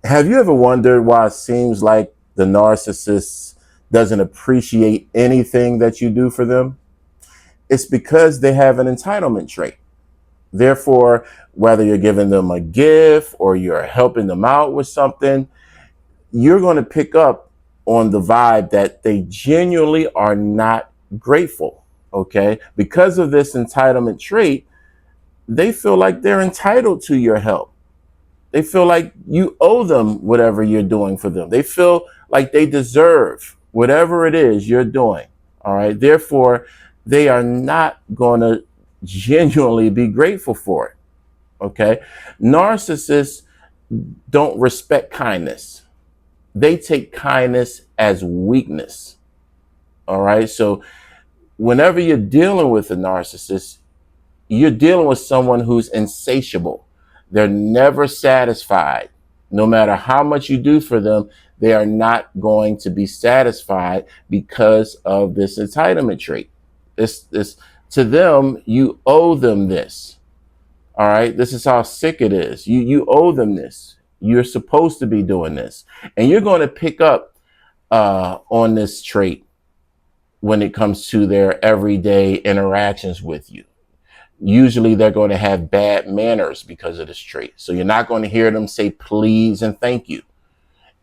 Have you ever wondered why it seems like the narcissist doesn't appreciate anything that you do for them? It's because they have an entitlement trait. Therefore, whether you're giving them a gift or you're helping them out with something, you're going to pick up on the vibe that they genuinely are not grateful. Okay. Because of this entitlement trait, they feel like they're entitled to your help. They feel like you owe them whatever you're doing for them. They feel like they deserve whatever it is you're doing. All right. Therefore, they are not going to genuinely be grateful for it. Okay. Narcissists don't respect kindness. They take kindness as weakness. All right. So whenever you're dealing with a narcissist, you're dealing with someone who's insatiable. They're never satisfied. No matter how much you do for them, they are not going to be satisfied because of this entitlement trait. This to them, you owe them this. All right. This is how sick it is. You owe them this. You're supposed to be doing this. And you're going to pick up on this trait when it comes to their everyday interactions with you. Usually they're going to have bad manners because of this trait. So you're not going to hear them say please and thank you.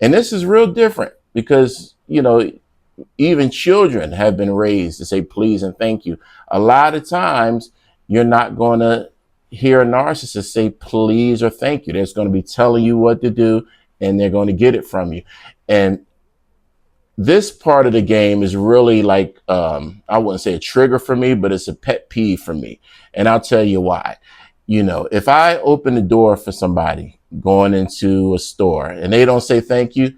And this is real different because, even children have been raised to say please and thank you. A lot of times you're not going to hear a narcissist say please or thank you. They're going to be telling you what to do and they're going to get it from you. And this part of the game is really like, I wouldn't say a trigger for me, but it's a pet peeve for me. And I'll tell you why. If I open the door for somebody going into a store and they don't say thank you,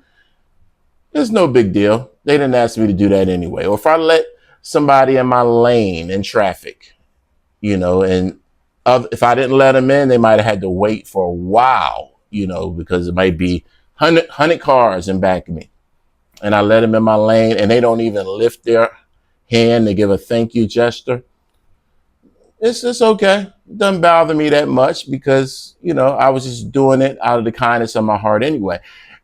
it's no big deal. They didn't ask me to do that anyway. Or if I let somebody in my lane in traffic, and if I didn't let them in, they might have had to wait for a while, because it might be 100 cars in back of me. And I let them in my lane and they don't even lift their hand to give a thank you gesture. It's just okay. It doesn't bother me that much because, I was just doing it out of the kindness of my heart anyway.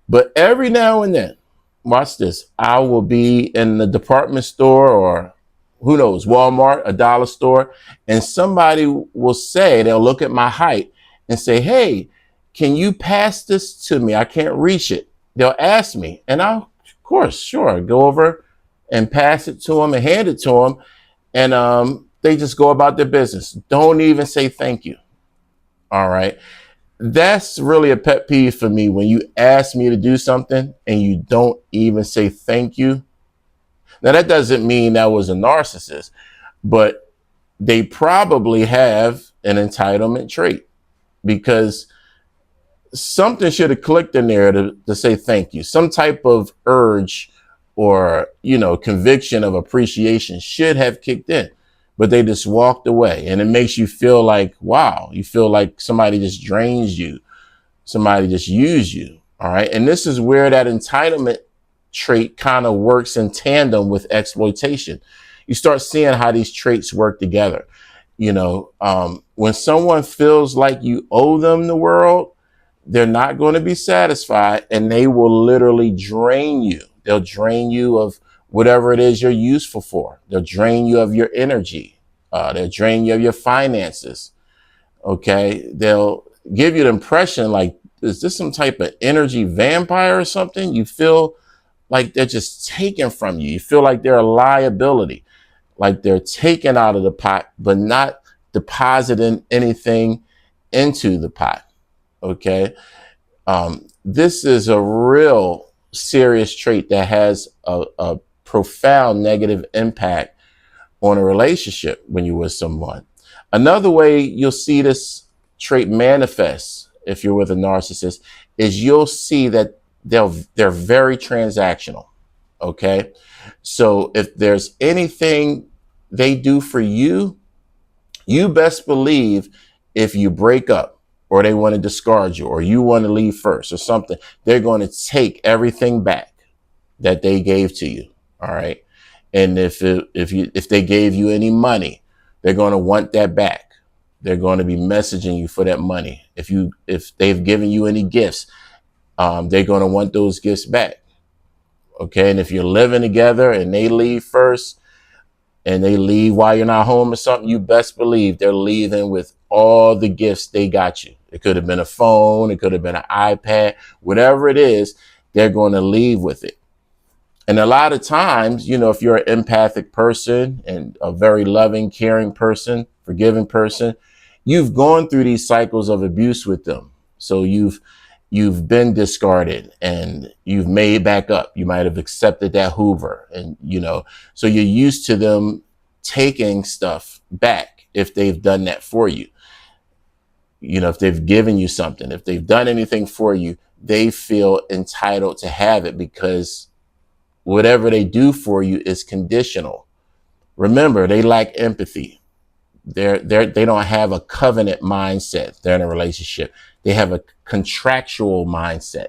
But every now and then, watch this, I will be in the department store or who knows, Walmart, a dollar store, and somebody will say, they'll look at my height and say, hey, can you pass this to me? I can't reach it. They'll ask me and I'll, of course, sure, go over and pass it to them and hand it to them. And they just go about their business. Don't even say thank you. All right. That's really a pet peeve for me when you ask me to do something and you don't even say thank you. Now, that doesn't mean that was a narcissist, but they probably have an entitlement trait because something should have clicked in there to say thank you. Some type of urge or, conviction of appreciation should have kicked in, but they just walked away. And it makes you feel like, wow, you feel like somebody just drains you. Somebody just used you. All right. And this is where that entitlement trait kind of works in tandem with exploitation. You start seeing how these traits work together. When someone feels like you owe them the world, they're not going to be satisfied and they will literally drain you. They'll drain you of whatever it is you're useful for. They'll drain you of your energy. They'll drain you of your finances. Okay. They'll give you the impression like, is this some type of energy vampire or something? You feel like they're just taken from you. You feel like they're a liability, like they're taken out of the pot, but not depositing anything into the pot. Okay. This is a real serious trait that has a profound negative impact on a relationship when you're with someone. Another way you'll see this trait manifest if you're with a narcissist is you'll see that they're very transactional. Okay. So if there's anything they do for you, you best believe if you break up or they want to discard you or you want to leave first or something, they're going to take everything back that they gave to you. All right. And if they gave you any money, they're going to want that back. They're going to be messaging you for that money. If they've given you any gifts, they're going to want those gifts back. Okay. And if you're living together and they leave first and they leave while you're not home or something, you best believe they're leaving with all the gifts they got you. It could have been a phone. It could have been an iPad, whatever it is, they're going to leave with it. And a lot of times, if you're an empathic person and a very loving, caring person, forgiving person, you've gone through these cycles of abuse with them. So you've been discarded and you've made back up. You might have accepted that Hoover and, so you're used to them taking stuff back if they've done that for you. If they've given you something, if they've done anything for you, they feel entitled to have it because whatever they do for you is conditional. Remember, they lack empathy. They don't have a covenant mindset. They're in a relationship. They have a contractual mindset.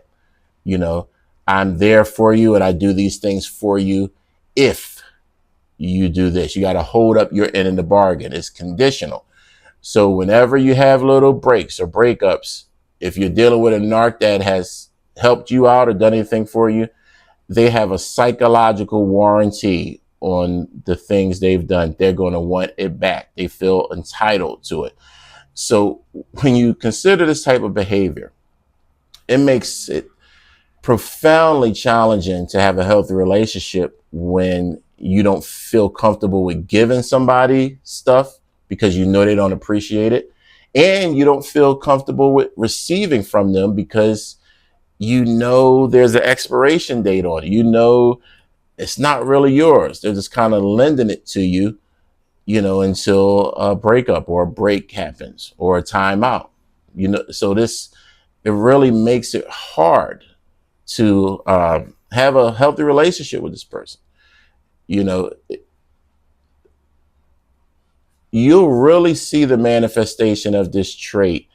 I'm there for you and I do these things for you if you do this. You got to hold up your end in the bargain. It's conditional. So whenever you have little breaks or breakups, if you're dealing with a narc that has helped you out or done anything for you, they have a psychological warranty on the things they've done. They're going to want it back. They feel entitled to it. So when you consider this type of behavior, it makes it profoundly challenging to have a healthy relationship when you don't feel comfortable with giving somebody stuff because they don't appreciate it. And you don't feel comfortable with receiving from them because there's an expiration date on it. It's not really yours. They're just kind of lending it to you, until a breakup or a break happens or a timeout. So it really makes it hard to have a healthy relationship with this person. You'll really see the manifestation of this trait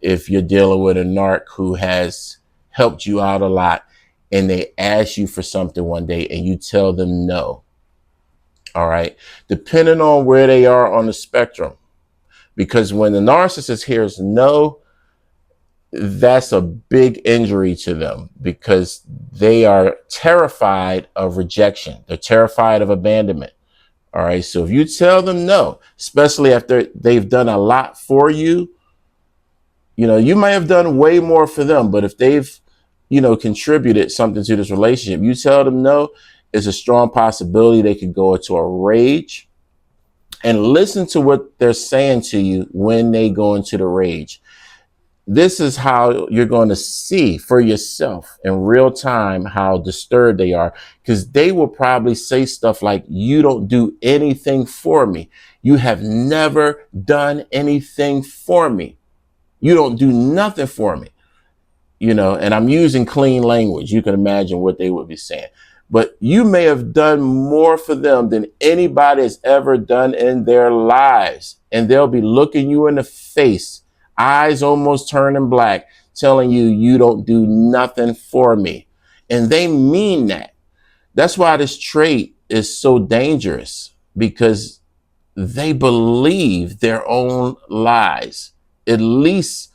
if you're dealing with a narc who has helped you out a lot and they ask you for something one day and you tell them no. All right. Depending on where they are on the spectrum. Because when the narcissist hears no, that's a big injury to them because they are terrified of rejection. They're terrified of abandonment. All right. So if you tell them no, especially after they've done a lot for you, you might have done way more for them, but if they've, contributed something to this relationship, you tell them no, it's a strong possibility they could go into a rage. And listen to what they're saying to you when they go into the rage. This is how you're going to see for yourself in real time how disturbed they are, because they will probably say stuff like, you don't do anything for me. You have never done anything for me. You don't do nothing for me. And I'm using clean language. You can imagine what they would be saying. But you may have done more for them than anybody has ever done in their lives. And they'll be looking you in the face, eyes almost turning black, telling you, you don't do nothing for me. And they mean that. That's why this trait is so dangerous, because they believe their own lies, at least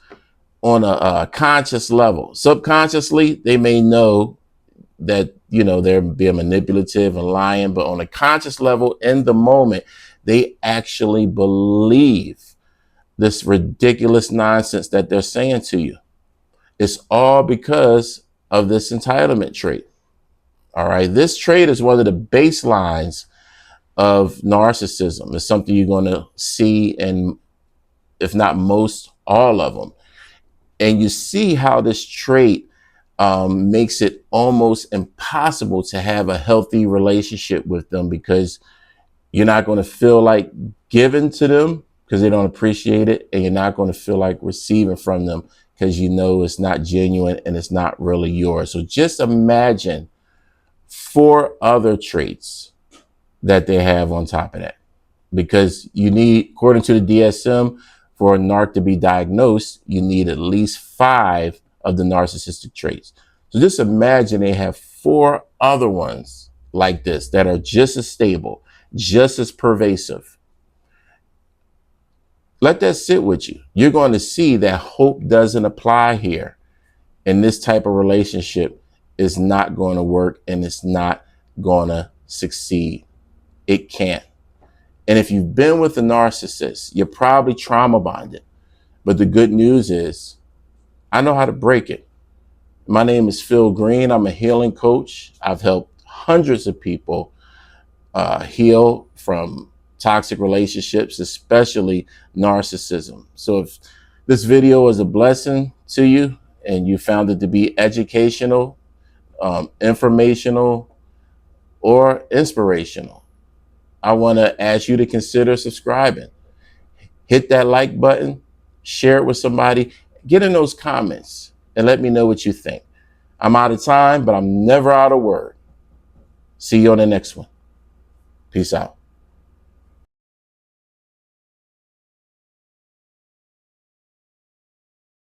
on a conscious level. Subconsciously, they may know that, they're being manipulative and lying, but on a conscious level, in the moment, they actually believe this ridiculous nonsense that they're saying to you. It's all because of this entitlement trait. All right. This trait is one of the baselines of narcissism. It's something you're going to see in, if not most, all of them. And you see how this trait makes it almost impossible to have a healthy relationship with them, because you're not going to feel like giving to them because they don't appreciate it. And you're not going to feel like receiving from them because it's not genuine and it's not really yours. So just imagine 4 other traits that they have on top of that, because you need, according to the DSM, for a narc to be diagnosed, you need at least 5 of the narcissistic traits. So just imagine they have 4 other ones like this that are just as stable, just as pervasive. Let that sit with you. You're going to see that hope doesn't apply here. And this type of relationship is not going to work, and it's not going to succeed. It can't. And if you've been with a narcissist, you're probably trauma bonded. But the good news is, I know how to break it. My name is Phil Green. I'm a healing coach. I've helped hundreds of people heal from toxic relationships, especially narcissism. So if this video is a blessing to you and you found it to be educational, informational, or inspirational, I want to ask you to consider subscribing. Hit that like button, share it with somebody, get in those comments and let me know what you think. I'm out of time, but I'm never out of word. See you on the next one. Peace out.